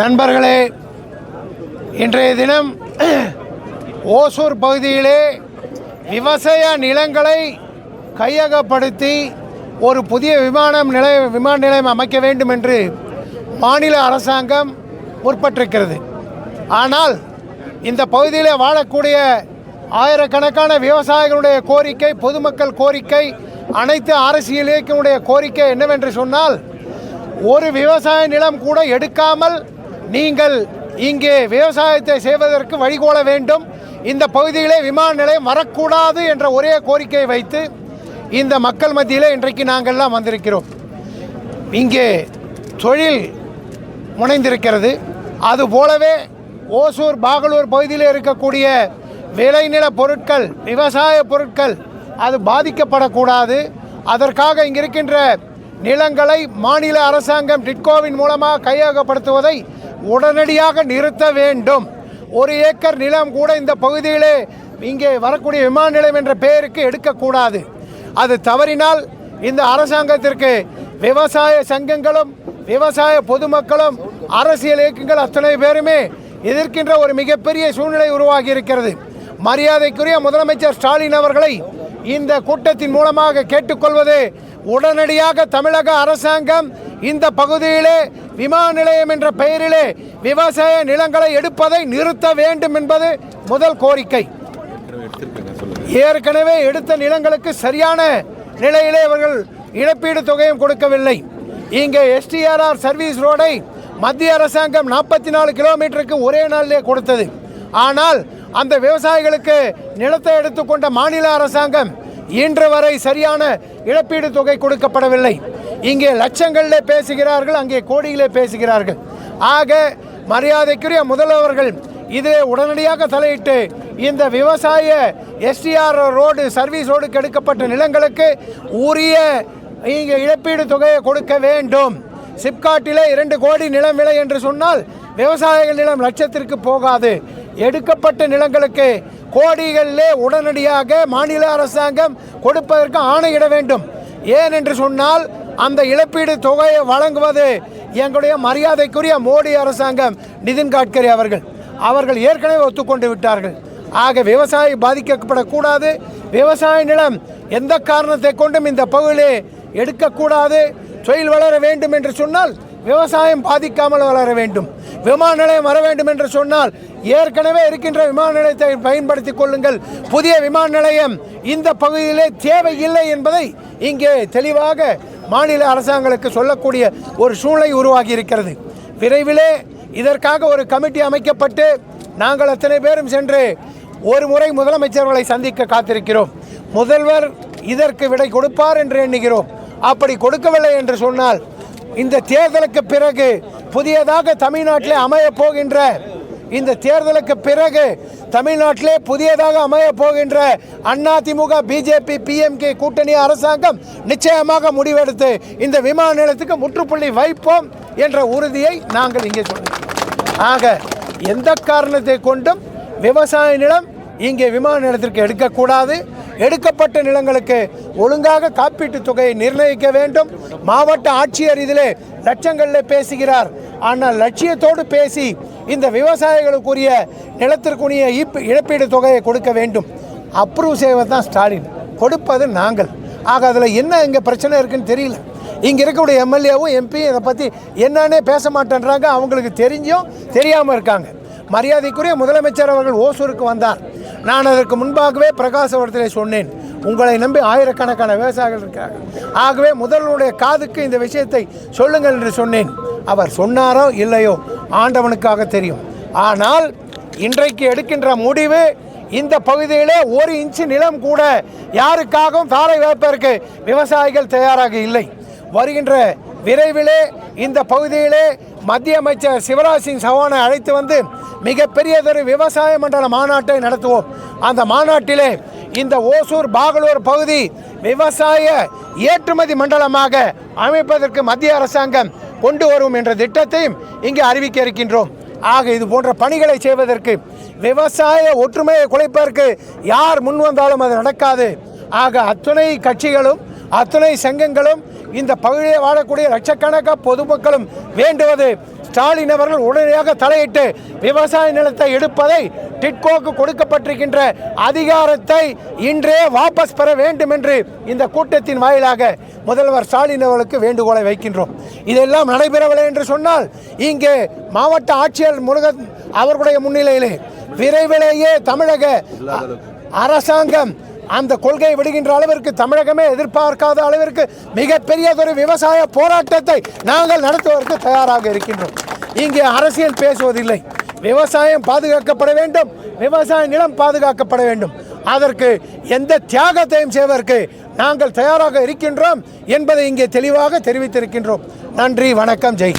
நண்பர்களே, இன்றைய தினம் ஓசூர் பகுதியிலே விவசாய நிலங்களை கையகப்படுத்தி ஒரு புதிய விமான நிலையம் அமைக்க வேண்டும் என்று மாநில அரசாங்கம் முற்பட்டிருக்கிறது. ஆனால் இந்த பகுதியிலே வாழக்கூடிய ஆயிரக்கணக்கான விவசாயிகளுடைய கோரிக்கை, பொதுமக்கள் கோரிக்கை, அனைத்து அரசியல் இயக்கங்களுடைய கோரிக்கை என்னவென்று சொன்னால், ஒரு விவசாய நிலம் கூட எடுக்காமல் நீங்கள் இங்கே விவசாயத்தை செய்வதற்கு வழிகோல வேண்டும், இந்த பகுதியிலே விமான நிலையம் வரக்கூடாது என்ற ஒரே கோரிக்கையை வைத்து இந்த மக்கள் மத்தியிலே இன்றைக்கு நாங்கள்லாம் வந்திருக்கிறோம். இங்கே தொழில் முனைந்திருக்கிறது. அதுபோலவே ஓசூர் பாகலூர் பகுதியில் இருக்கக்கூடிய விளைநில பொருட்கள், விவசாய பொருட்கள் அது பாதிக்கப்படக்கூடாது. அதற்காக இங்கே இருக்கின்ற நிலங்களை மாநில அரசாங்கம் டிட்கோவின் மூலமாக கையகப்படுத்துவதை உடனடியாக நிறுத்த வேண்டும். ஒரு ஏக்கர் நிலம் கூட இந்த பகுதியிலே இங்கே வரக்கூடிய விமான நிலையம் என்ற பெயருக்கு எடுக்கக்கூடாது. அது தவறினால் இந்த அரசாங்கத்திற்கு விவசாய சங்கங்களும் விவசாய பொதுமக்களும் அரசியல் இயக்கங்கள் அத்தனை பேருமே எதிர்க்கின்ற ஒரு மிகப்பெரிய சூழ்நிலை உருவாகி இருக்கிறது. மரியாதைக்குரிய முதலமைச்சர் ஸ்டாலின் அவர்களை இந்த கூட்டத்தின் மூலமாக கேட்டுக்கொள்வது, உடனடியாக தமிழக அரசாங்கம் இந்த பகுதியிலே விமான நிலையம் என்ற பெயரிலே விவசாய நிலங்களை எடுப்பதை நிறுத்த வேண்டும் என்பது முதல் கோரிக்கை. ஏற்கனவே எடுத்த நிலங்களுக்கு சரியான நிலையிலே அவர்கள் இழப்பீடு தொகையும் கொடுக்கவில்லை. இங்கே எஸ்டிஆர்ஆர் சர்வீஸ் ரோடை மத்திய அரசாங்கம் 44 கிலோமீட்டருக்கு ஒரே நாளிலே கொடுத்தது. ஆனால் அந்த விவசாயிகளுக்கு நிலத்தை எடுத்துக்கொண்ட மாநில அரசாங்கம் இன்று வரை சரியான இழப்பீடு தொகை கொடுக்கப்படவில்லை. இங்கே லட்சங்களிலே பேசுகிறார்கள், அங்கே கோடியிலே பேசுகிறார்கள். ஆக மரியாதைக்குரிய முதல்வர்கள் இதிலே உடனடியாக தலையிட்டு இந்த விவசாய எஸ்டிஆர் ரோடு சர்வீஸ் ரோடுக்கு எடுக்கப்பட்ட நிலங்களுக்கு உரிய இங்கே இழப்பீடு தொகையை கொடுக்க வேண்டும். சிப்காட்டிலே 2 கோடி நிலம் விலை என்று சொன்னால் விவசாயிகள் நிலம் லட்சத்திற்கு போகாது. எடுக்கப்பட்ட நிலங்களுக்கு கோடிகளிலே உடனடியாக மாநில அரசாங்கம் கொடுப்பதற்கு ஆணையிட வேண்டும். ஏன் என்று சொன்னால் அந்த இழப்பீடு தொகையை வழங்குவது எங்களுடைய மரியாதைக்குரிய மோடி அரசாங்கம், நிதின் கட்கரி அவர்கள் ஏற்கனவே ஒத்துக்கொண்டு விட்டார்கள். ஆக விவசாயி பாதிக்கப்படக்கூடாது. விவசாய நிலம் எந்த காரணத்தை கொண்டும் இந்த பகுதியிலே எடுக்கக்கூடாது. தொழில் வளர வேண்டும் என்று சொன்னால் விவசாயம் பாதிக்காமல் வளர வேண்டும். விமான நிலையம் வர வேண்டும் என்று சொன்னால் ஏற்கனவே இருக்கின்ற விமான நிலையத்தை பயன்படுத்தி கொள்ளுங்கள். புதிய விமான நிலையம் இந்த பகுதியிலே தேவையில்லை என்பதை இங்கே தெளிவாக மாநில அரசாங்கங்களுக்கு சொல்லக்கூடிய ஒரு சூழ்நிலை உருவாகி இருக்கிறது. விரைவிலே இதற்காக ஒரு கமிட்டி அமைக்கப்பட்டு நாங்கள் அத்தனை பேரும் சென்று ஒரு முறை முதலமைச்சர்களை சந்திக்க காத்திருக்கிறோம். முதல்வர் இதற்கு விடை கொடுப்பார் என்று எண்ணுகிறோம். அப்படி கொடுக்கவில்லை என்று சொன்னால் இந்த தேர்தலுக்கு பிறகு புதியதாக தமிழ்நாட்டிலே அமையப் போகின்ற இந்த தேர்தலுக்கு பிறகு தமிழ்நாட்டிலே புதியதாக அமையப் போகின்ற அதிமுக பிஜேபி பிஎம்கே கூட்டணி அரசாங்கம் நிச்சயமாக முடிவெடுத்து இந்த விமான நிலையத்துக்கு முற்றுப்புள்ளி வைப்போம் என்ற உறுதியை நாங்கள் இங்கே சொல்கிறோம். ஆக எந்த காரணத்தை கொண்டும் விவசாய நிலம் இங்கே விமான நிலையத்திற்கு எடுக்கக்கூடாது. எடுக்கப்பட்ட நிலங்களுக்கு ஒழுங்காக காப்பீட்டு தொகையை நிர்ணயிக்க வேண்டும். மாவட்ட ஆட்சியர் இதிலே லட்சங்களில் பேசுகிறார். ஆனால் லட்சியத்தோடு பேசி இந்த விவசாயிகளுக்குரிய நிலத்திற்குரிய இழப்பீடு தொகையை கொடுக்க வேண்டும். அப்ரூவ் செய்வது தான் ஸ்டாலின், கொடுப்பது நாங்கள். ஆக அதில் என்ன இங்கே பிரச்சனை இருக்குன்னு தெரியல. இங்கே இருக்கக்கூடிய எம்எல்ஏவும் எம்பியும் இதை பற்றி என்னன்னே பேச மாட்டேன்றாங்க. அவங்களுக்கு தெரிஞ்சும் தெரியாமல் இருக்காங்க. மரியாதைக்குரிய முதலமைச்சர் அவர்கள் ஓசூருக்கு வந்தார். நான் அதற்கு முன்பாகவே பிரகாசவரத்திலே சொன்னேன், உங்களை நம்பி ஆயிரக்கணக்கான விவசாயிகள் இருக்கிறார்கள். ஆகவே முதல்வருடைய காதுக்கு இந்த விஷயத்தை சொல்லுங்கள் என்று சொன்னேன். அவர் சொன்னாரோ இல்லையோ ஆண்டவனுக்காக தெரியும். ஆனால் இன்றைக்கு எடுக்கின்ற முடிவு, இந்த பகுதியிலே 1 இன்ச்சு நிலம் கூட யாருக்காகவும் தாரை வைப்பதற்கு விவசாயிகள் தயாராக இல்லை. வருகின்ற விரைவிலே இந்த பகுதியிலே மத்திய அமைச்சர் சிவராஜ் சிங் சௌஹானை அழைத்து வந்து மிகப்பெரியதொரு விவசாய மண்டல மாநாட்டை நடத்துவோம். அந்த மாநாட்டிலே இந்த ஓசூர் பாகலூர் பகுதி விவசாய ஏற்றுமதி மண்டலமாக அமைப்பதற்கு மத்திய அரசாங்கம் கொண்டு வரும் என்ற திட்டத்தையும் இங்கே அறிவிக்க இருக்கின்றோம். ஆக இது போன்ற பணிகளை செய்வதற்கு, விவசாய ஒற்றுமையை குலைப்பதற்கு யார் முன் வந்தாலும் அது நடக்காது. ஆக அத்துணை கட்சிகளும் அத்துணை சங்கங்களும் இந்த பகுதியில் வாழக்கூடிய லட்சக்கணக்கான பொதுமக்களும் வேண்டுவது ஸ்டாலின் அவர்கள் உடனடியாக தலையிட்டு விவசாய நிலத்தை எடுப்பதை டிட்கோக்கு கொடுக்கப்பட்டிருக்கின்ற அதிகாரத்தை இன்றே வாபஸ் பெற வேண்டும் என்று இந்த கூட்டத்தின் வாயிலாக முதல்வர் ஸ்டாலின் அவர்களுக்கு வேண்டுகோளை வைக்கின்றோம். இதெல்லாம் நடைபெறவில்லை என்று சொன்னால் இங்கே மாவட்ட ஆட்சியர் முருகன் அவர்களுடைய முன்னிலையிலே விரைவிலேயே தமிழக அரசாங்கம் அந்த கொள்கை விடுகின்ற அளவிற்கு தமிழகமே எதிர்பார்க்காத அளவிற்கு மிகப்பெரியதொரு விவசாய போராட்டத்தை நாங்கள் நடத்துவதற்கு தயாராக இருக்கின்றோம். இங்கே அரசியல் பேசுவதில்லை. விவசாயம் பாதுகாக்கப்பட வேண்டும், விவசாய நிலம் பாதுகாக்கப்பட வேண்டும். அதற்கு எந்த தியாகத்தையும் செய்வதற்கு நாங்கள் தயாராக இருக்கின்றோம் என்பதை இங்கே தெளிவாக தெரிவித்திருக்கின்றோம். நன்றி, வணக்கம், ஜெய்.